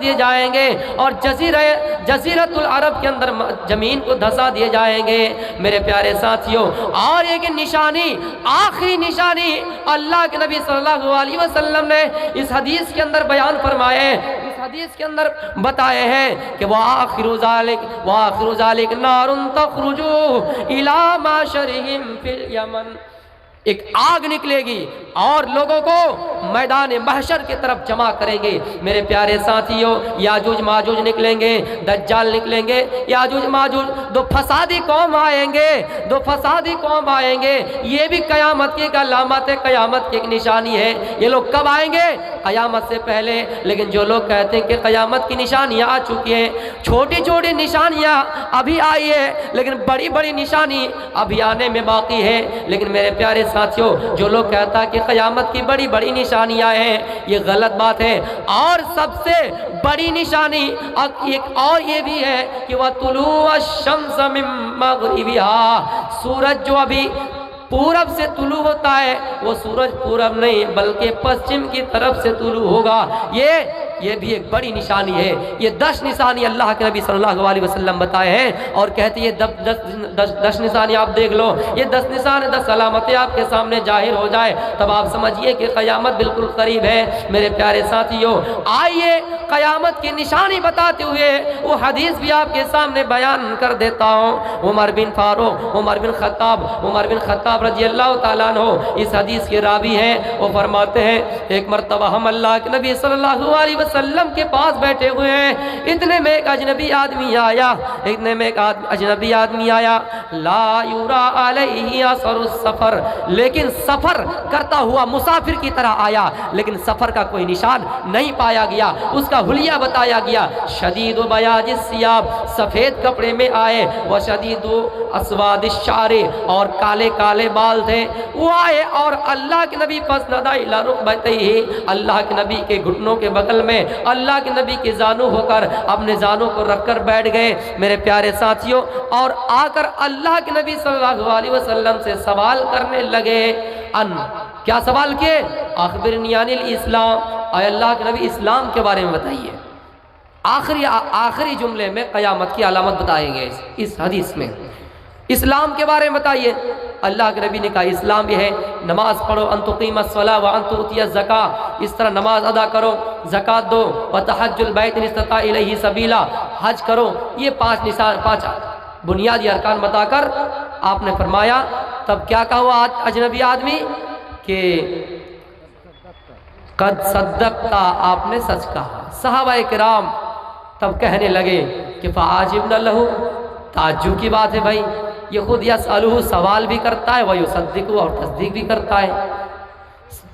دیے جائیں گے اور جزیرۃ العرب کے اندر زمین کو دھسا دیے جائیں گے میرے پیارے ساتھیوں۔ اور ایک نشانی، آخری نشانی اللہ کے نبی صلی اللہ علیہ وسلم نے اس حدیث کے اندر بیان فرمائے، اس حدیث کے اندر بتائے ہیں کہ وآخر ذالک نار تخرج الی معشرہم فی الیمن، ایک آگ نکلے گی اور لوگوں کو میدان محشر کی طرف جمع کریں گے میرے پیارے ساتھیوں۔ یاجوج ماجوج نکلیں گے، دجال نکلیں گے، یاجوج ماجوج، دو فسادی قوم آئیں گے، دو فسادی قوم آئیں گے۔ یہ بھی قیامت کی علامت ہے، قیامت کی ایک نشانی ہے۔ یہ لوگ کب آئیں گے؟ قیامت سے پہلے۔ لیکن جو لوگ کہتے ہیں کہ قیامت کی نشانیاں آ چکی ہیں، چھوٹی چھوٹی نشانیاں ابھی آئی ہے لیکن بڑی بڑی نشانی ابھی آنے میں باقی ہے۔ لیکن میرے پیارے ساتھیوں، جو لوگ کہتا ہے کہ قیامت کی بڑی بڑی نشانیاں ہیں، یہ غلط بات ہے۔ اور سب سے بڑی نشانی ایک اور یہ بھی ہے کہ وَطُلُوعَ الشَّمْسَ مِن مَغْرِبِهَا، سورج جو ابھی پورب سے طلوع ہوتا ہے، وہ سورج پورب نہیں بلکہ پشچم کی طرف سے طلوع ہوگا۔ یہ بھی ایک بڑی نشانی ہے۔ یہ 10 نشانی اللہ کے نبی صلی اللہ علیہ وسلم بتائے ہیں اور کہتے ہیں یہ 10 نشانی آپ دیکھ لو، یہ 10 نشانی 10 علامتیں آپ کے سامنے ظاہر ہو جائے تب آپ سمجھیے کہ قیامت بالکل قریب ہے میرے پیارے ساتھیوں۔ آئیے قیامت کی نشانی بتاتے ہوئے وہ حدیث بھی آپ کے سامنے بیان کر دیتا ہوں۔ عمر بن خطاب رضی اللہ تعالیٰ عنہ اس حدیث کے راوی ہیں۔ وہ فرماتے ہیں ایک مرتبہ ہم اللہ کے نبی صلی اللہ علیہ وسلم کے پاس بیٹھے ہوئے ہیں، اتنے میں ایک اجنبی آدمی آیا، لا یرا علیہ اثر السفر، لیکن سفر کرتا ہوا مسافر کی طرح آیا لیکن سفر کا کوئی نشان نہیں پایا گیا۔ اس کا حلیہ بتایا گیا، شدید بیاض الثیاب، سفید کپڑے میں آئے، وہ شدید اسواد الشعر، اور کالے کالے بال تھے۔ وہ آئے اور اللہ کے نبی فسند الی رکبتیہ، اللہ کے نبی کے گھٹنوں کے بغل میں اللہ کے نبی کے زانو ہو کر اپنے زانوں کو رکھ کر بیٹھ گئے میرے پیارے ساتھیوں، اور آ کر اللہ کے نبی صلی اللہ علیہ وسلم سے سوال کرنے لگے۔ کیا سوال کیے؟ اخبرنی عن الاسلام، اے اللہ کے نبی اسلام کے بارے میں بتائیے۔ آخری جملے میں قیامت کی علامت بتائے گئے اس حدیث میں، اسلام کے بارے میں بتائیے۔ اللہ کے نبی نے کہا اسلام یہ ہے نماز پڑھو، ان تقیم الصلاۃ وان تؤتی الزکاۃ، اس طرح نماز ادا کرو، زکوٰۃ دو، وتحج البیت ان استطاع الیہ سبیلا، حج کرو۔ یہ 5 بنیادی ارکان بتا کر آپ نے فرمایا، تب کیا کہا وہ اجنبی آدمی کہ قد صدقتا، آپ نے سچ کہا۔ صحابہ کرام تب کہنے لگے کہ فعاجبنا لہ، تعجب کی بات ہے بھائی، یہ خود یسألہ، سوال بھی کرتا ہے، ویصدق، اور تصدیق بھی کرتا ہے۔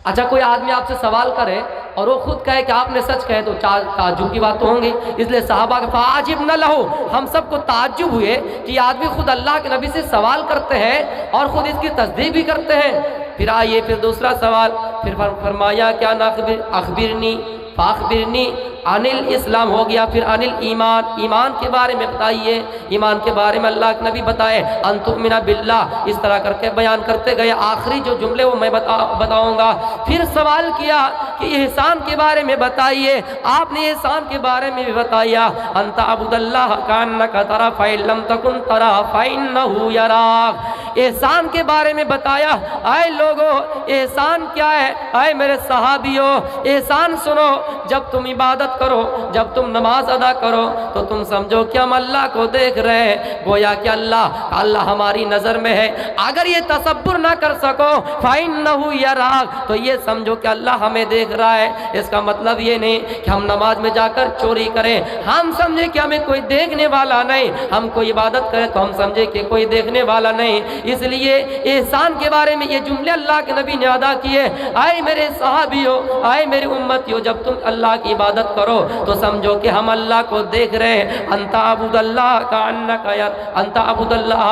اچھا کوئی آدمی آپ سے سوال کرے اور وہ خود کہے کہ آپ نے سچ کہے تو تعجب کی بات تو ہوں گی۔ اس لیے صحابہ کے فعاجبنا لہ، ہم سب کو تعجب ہوئے کہ یہ آدمی خود اللہ کے نبی سے سوال کرتے ہیں اور خود اس کی تصدیق بھی کرتے ہیں۔ پھر آئیے پھر دوسرا سوال، پھر فرمایا کیا اخبرنی فاخبرنی عن الاسلام ہو گیا، پھر عن الایمان، ایمان کے بارے میں بتائیے۔ ایمان کے بارے میں اللہ کے نبی بتائے ان تؤمن باللہ، اس طرح کر کے بیان کرتے گئے۔ آخری جو جملے وہ میں بتاؤں گا۔ پھر سوال کیا کہ احسان کے بارے میں بتائیے، آپ نے احسان کے بارے میں بھی بتایا، ان تعبد اللہ کانک تراہ فإن لم تکن تراہ فإنہ یراک، احسان کے بارے میں بتایا۔ اے لوگو احسان کیا ہے؟ اے میرے صحابیوں احسان سنو، جب تم عبادت کرو، جب تم نماز ادا کرو تو تم سمجھو کہ ہم اللہ کو دیکھ رہے ہیں، گویا کہ اللہ ہماری نظر میں ہے۔ اگر یہ تصور نہ کر سکو فإنہ یراک، تو یہ سمجھو کہ اللہ ہمیں دیکھ رہا ہے۔ اس کا مطلب یہ نہیں کہ ہم نماز میں جا کر چوری کریں، ہم سمجھے کہ ہمیں کوئی دیکھنے والا نہیں، ہم کوئی عبادت کریں تو ہم سمجھے کہ کوئی دیکھنے والا نہیں۔ اس لیے احسان کے بارے میں یہ جملے اللہ کے نبی نے ادا کیے، اے میرے صحابیوں، اے میری امتیوں، جب تم اللہ کی عبادت کرو تو سمجھو کہ ہم اللہ کو دیکھ رہے ہیں۔ انت عبد اللہ کانک انت عبد اللہ،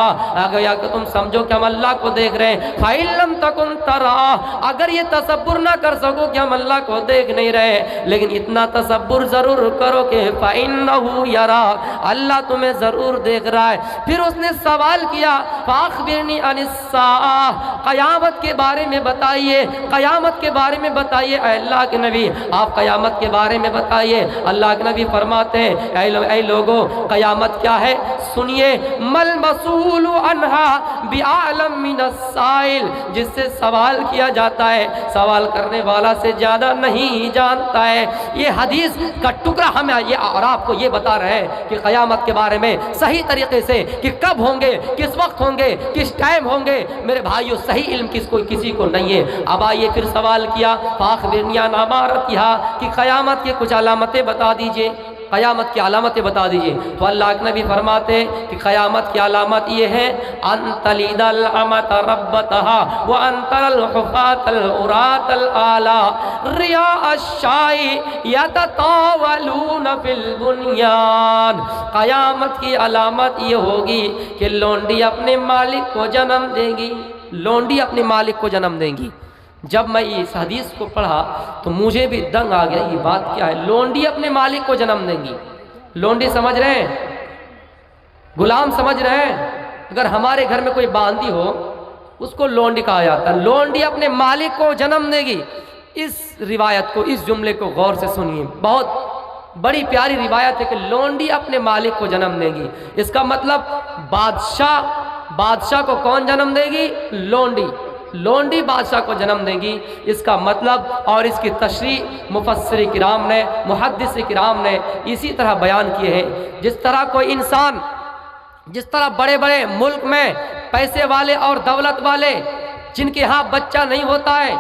اگر کہ تم سمجھو کہ ہم اللہ کو دیکھ رہے ہیں۔ فإن لم تکن تراہ، اگر یہ تصور نہ کر سکو کہ ہم اللہ کو دیکھ نہیں رہے، لیکن اتنا تصور ضرور کرو کہ فإنہ یراک، اللہ تمہیں ضرور دیکھ رہا ہے۔ پھر اس نے سوال کیا فاخبرنی فاخبرنی عن الساعہ، قیامت کے بارے میں بتائیے، قیامت کے بارے میں بتائیے اے اللہ کے نبی، آپ قیامت کے بارے میں بتائیے۔ اللہ کے نبی فرماتے ہیں اے لوگوں قیامت کیا ہے سنیے، مل مسئول عنہا بعالم من السائل، جس سے سوال کیا جاتا ہے سوال کرنے والا سے زیادہ نہیں جانتا ہے۔ یہ حدیث کا ٹکڑا ہمیں یہ اور آپ کو یہ بتا رہے ہیں کہ قیامت کے بارے میں صحیح طریقے سے کہ کب ہوں گے، کس وقت ہوں گے، کس ٹائم ہوں گے، میرے بھائیو صحیح علم کسی کو نہیں ہے۔ اب آئیے پھر سوال کیا فاخبرنی عن امارتہا، کہ قیامت کی کچھ علامتیں بتا دیجئے، قیامت کی علامتیں بتا دیجئے۔ تو اللہ کے نبی فرماتے ہیں کہ قیامت کی علامت یہ ہے ان تلید الامۃ ربتہا وان تری الحفاة العراة الآلاء رعاء الشاء یتطاولون فی البنیان۔ قیامت کی علامت یہ ہوگی کہ لونڈی اپنے مالک کو جنم دے گی، لونڈی اپنے مالک کو جنم دیں گی۔ جب میں اس حدیث کو پڑھا تو مجھے بھی دنگ آ گیا، یہ بات کیا ہے؟ لونڈی اپنے مالک کو جنم دیں گی۔ لونڈی سمجھ رہے ہیں؟ غلام سمجھ رہے ہیں؟ اگر ہمارے گھر میں کوئی باندی ہو اس کو لونڈی کہا جاتا ہے، لونڈی اپنے مالک کو جنم دے گی۔ اس روایت کو، اس جملے کو غور سے سنیے، بہت بڑی پیاری روایت ہے کہ لونڈی اپنے مالک کو جنم دے گی۔ اس کا مطلب بادشاہ کو کون جنم دے گی؟ لونڈی، لونڈی بادشاہ کو جنم دے گی۔ اس کا مطلب اور اس کی تشریح مفسر کرام نے، محدث کرام نے اسی طرح بیان کیے ہیں۔ جس طرح کوئی انسان، جس طرح بڑے بڑے ملک میں پیسے والے اور دولت والے جن کے ہاں بچہ نہیں ہوتا ہے،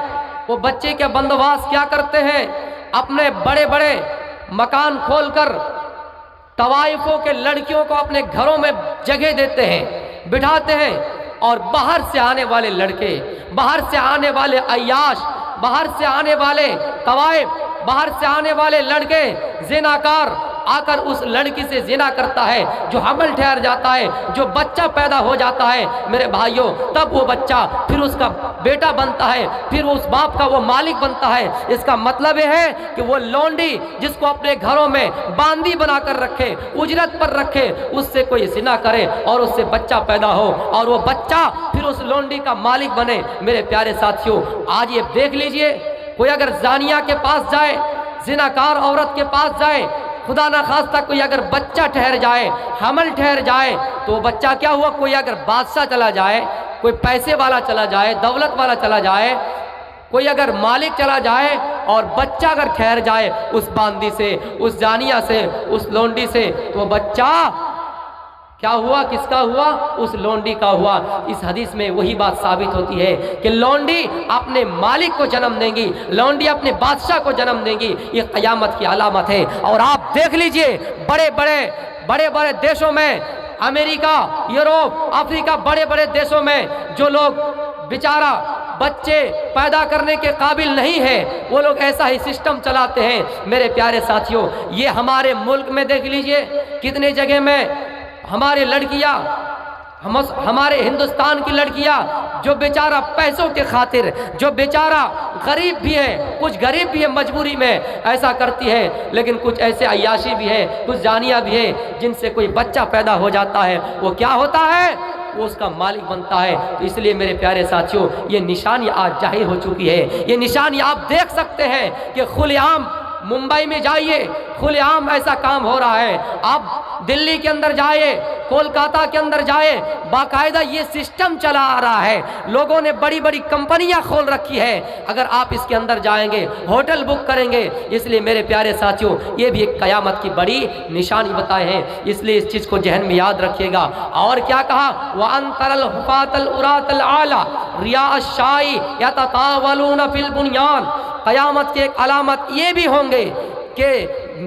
وہ بچے کے بندوبست کیا کرتے ہیں؟ اپنے بڑے بڑے مکان کھول کر طوائفوں کے لڑکیوں کو اپنے گھروں میں جگہ دیتے ہیں، بٹھاتے ہیں، اور باہر سے آنے والے لڑکے، باہر سے آنے والے عیاش، باہر سے آنے والے طوائف، باہر سے آنے والے لڑکے زناکار آ کر اس لڑکی سے زنا کرتا ہے، جو حمل ٹھہر جاتا ہے، جو بچہ پیدا ہو جاتا ہے، میرے بھائیوں تب وہ بچہ پھر اس کا بیٹا بنتا ہے، پھر اس باپ کا وہ مالک بنتا ہے۔ اس کا مطلب یہ ہے کہ وہ لونڈی جس کو اپنے گھروں میں باندی بنا کر رکھے، اجرت پر رکھے، اس سے کوئی زنا کرے اور اس سے بچہ پیدا ہو اور وہ بچہ پھر اس لونڈی کا مالک بنے۔ میرے پیارے ساتھیوں آج یہ دیکھ لیجئے، کوئی اگر زانیہ کے پاس جائے، زناکار عورت کے پاس جائے، خدا نخواستہ کوئی اگر بچہ ٹھہر جائے، حمل ٹھہر جائے، تو وہ بچہ کیا ہوا؟ کوئی اگر بادشاہ چلا جائے، کوئی پیسے والا چلا جائے، دولت والا چلا جائے، کوئی اگر مالک چلا جائے اور بچہ اگر ٹھہر جائے اس باندی سے، اس زانیہ سے، اس لونڈی سے، تو وہ بچہ کیا ہوا؟ کس کا ہوا؟ اس لونڈی کا ہوا۔ اس حدیث میں وہی بات ثابت ہوتی ہے کہ لونڈی اپنے مالک کو جنم دیں گی، لونڈی اپنے بادشاہ کو جنم دیں گی۔ یہ قیامت کی علامت ہے۔ اور آپ دیکھ لیجئے بڑے بڑے دیشوں میں، امریکہ، یوروپ، افریقہ، بڑے بڑے دیشوں میں جو لوگ بیچارہ بچے پیدا کرنے کے قابل نہیں ہے، وہ لوگ ایسا ہی سسٹم چلاتے ہیں۔ میرے پیارے ساتھیوں یہ ہمارے ملک میں دیکھ لیجئے کتنے جگہ میں ہمارے لڑکیاں، ہمارے ہندوستان کی لڑکیاں جو بیچارہ پیسوں کے خاطر، جو بیچارہ غریب بھی ہے، کچھ غریب بھی ہے، مجبوری میں ایسا کرتی ہے، لیکن کچھ ایسے عیاشی بھی ہے، کچھ زانیہ بھی ہے، جن سے کوئی بچہ پیدا ہو جاتا ہے، وہ کیا ہوتا ہے؟ وہ اس کا مالک بنتا ہے۔ تو اس لیے میرے پیارے ساتھیوں یہ نشانی آج ظاہر ہو چکی ہے۔ یہ نشانی آپ دیکھ سکتے ہیں کہ کھلے عام ممبئی میں جائیے، کھلے عام ایسا کام ہو رہا ہے۔ آپ دلی کے اندر جائے، کولکاتہ کے اندر جائے، باقاعدہ یہ سسٹم چلا آ رہا ہے۔ لوگوں نے بڑی بڑی کمپنیاں کھول رکھی ہے۔ اگر آپ اس کے اندر جائیں گے، ہوٹل بک کریں گے۔ اس لیے میرے پیارے ساتھیوں یہ بھی ایک قیامت کی بڑی نشانی بتائے ہیں، اس لیے اس چیز کو ذہن میں یاد رکھیے گا۔ اور کیا کہا؟ وَأَن تَرَى الْحُفَاةَ الْعُرَاةَ الْعَالَىٰ رِعَاءَ الشَّاءِ يَتَطَاوَلُونَ فِي الْبُنْيَانِ۔ قیامت کے ایک علامت یہ بھی ہوں گے کہ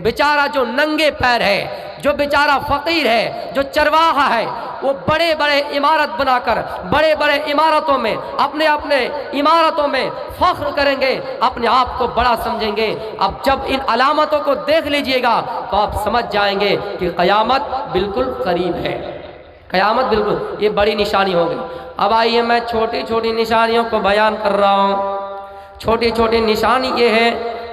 بیچارہ جو ننگے پیر ہے، جو بیچارہ فقیر ہے، جو چرواہا ہے، وہ بڑے بڑے عمارت بنا کر بڑے بڑے عمارتوں میں اپنے عمارتوں میں فخر کریں گے، اپنے آپ کو بڑا سمجھیں گے۔ اب جب ان علامتوں کو دیکھ لیجئے گا تو آپ سمجھ جائیں گے کہ قیامت بالکل قریب ہے، قیامت بالکل یہ بڑی نشانی ہوگی۔ اب آئیے میں چھوٹی چھوٹی نشانیوں کو بیان کر رہا ہوں۔ چھوٹی چھوٹی نشانی یہ ہے،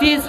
30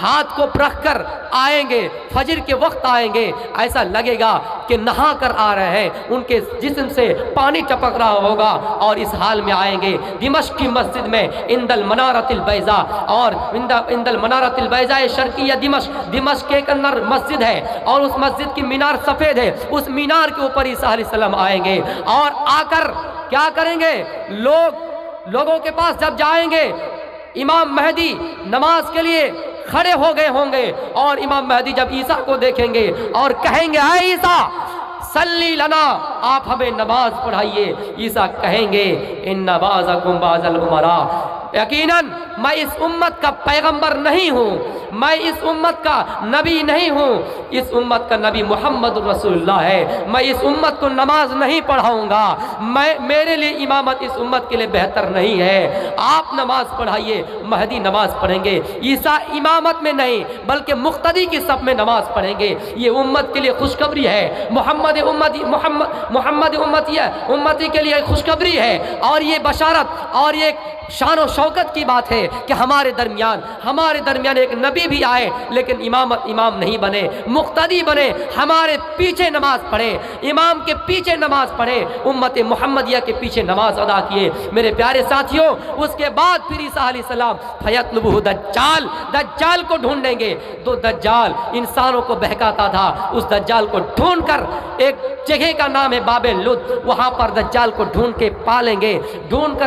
ہاتھ کو رکھ کر آئیں گے، فجر کے وقت آئیں گے، ایسا لگے گا کہ نہا کر آ رہے ہیں، ان کے جسم سے پانی ٹپک رہا ہوگا، اور اس حال میں آئیں گے دمشق کی مسجد میں عند المنارۃ البیضاء، اور عند المنارۃ البیضاء شرقیہ دمشق کے اندر مسجد ہے، اور اس مسجد کی مینار سفید ہے، اس مینار کے اوپر عیسیٰ علیہ السلام آئیں گے، اور آ کر کیا کریں گے؟ لوگوں کے پاس جب جائیں گے، امام مہدی نماز کے لیے کھڑے ہو گئے ہوں گے، اور امام مہدی جب عیسیٰ کو دیکھیں گے اور کہیں گے اے عیسیٰ صلی لنا، آپ ہمیں نماز پڑھائیے، عیسیٰ کہیں گے ان بعضکم بعض الامراء، یقیناً میں اس امت کا پیغمبر نہیں ہوں، میں اس امت کا نبی نہیں ہوں، اس امت کا نبی محمد رسول اللہ ہے، میں اس امت کو نماز نہیں پڑھاؤں گا، میرے لیے امامت اس امت کے لیے بہتر نہیں ہے، آپ نماز پڑھائیے۔ مہدی نماز پڑھیں گے، عیسیٰ امامت میں نہیں بلکہ مقتدی کی صف میں نماز پڑھیں گے، یہ امت کے لیے خوشخبری ہے، محمد امتی کے لیے خوشخبری ہے، اور یہ بشارت اور یہ شان و شوکت کی بات ہے کہ ہمارے درمیان ایک نبی بھی آئے لیکن امام نہیں بنے، مقتدی بنے، ہمارے پیچھے نماز پڑھے، امام کے پیچھے نماز پڑھے، امت محمدیہ کے پیچھے نماز ادا کیے۔ میرے پیارے ساتھیوں، اس کے بعد پھر عیسیٰ علیہ السلام فیطلبہ دجال کو ڈھونڈیں گے، تو دجال انسانوں کو بہکاتا تھا، اس دجال کو ڈھونڈ کر، ایک جگہ کا نام ہے باب لد، وہاں پر دجال کو ڈھونڈ کے پالیں گے، ڈھونڈ